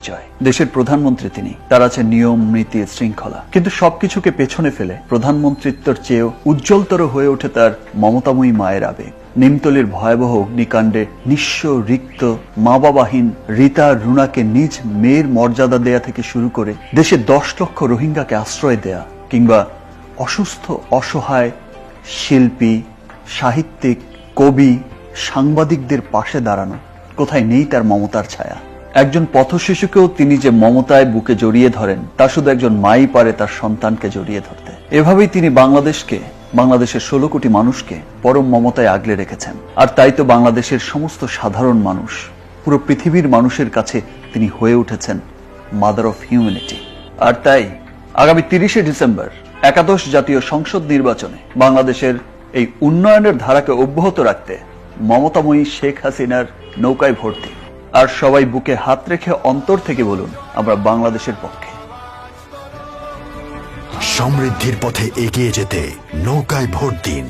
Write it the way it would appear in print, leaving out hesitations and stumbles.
পরিচয়। দেশের প্রধানমন্ত্রী তিনি, তার আছে নিয়ম, নীতি, শৃঙ্খলা। কিন্তু সবকিছুকে পেছনে ফেলে প্রধানমন্ত্রিত্বর চেয়েও উজ্জ্বলতর হয়ে ওঠে তার মমতাময়ী মায়ের আবেগ। নিমতলির ভয়াবহ অগ্নিকাণ্ডে নিঃস্ব, রিক্ত, মা বাবাহীন রীতা আর রুনাকে নিজ মেয়ের মর্যাদা দেয়া থেকে শুরু করে দেশে 10 লক্ষ রোহিঙ্গাকে আশ্রয় দেয়া, কিংবা অসুস্থ অসহায় শিল্পী, সাহিত্যিক, কবি, সাংবাদিকদের পাশে দাঁড়ানো, কোথায় নেই তার মমতার ছায়া। একজন পথশিশুকেও তিনি যে মমতায় বুকে জড়িয়ে ধরেন, তা শুধু একজন মাই পারে তার সন্তানকে জড়িয়ে ধরতে। এভাবেই তিনি বাংলাদেশের 16 কোটি মানুষকে পরম মমতায় আগলে রেখেছেন। আর তাই তো বাংলাদেশের সমস্ত সাধারণ মানুষ, পুরো পৃথিবীর মানুষের কাছে তিনি হয়ে উঠেছেন মাদার অফ হিউম্যানিটি। আর তাই আগামী 30শে ডিসেম্বর একাদশ জাতীয় সংসদ নির্বাচনে বাংলাদেশের এই উন্নয়নের ধারাকে অব্যাহত রাখতে মমতাময়ী শেখ হাসিনার নৌকায় ভোট দিন। আর সবাই বুকে হাত রেখে অন্তর থেকে বলুন, আমরা বাংলাদেশের পক্ষে। সমৃদ্ধির পথে এগিয়ে যেতে নৌকায় ভোট দিন।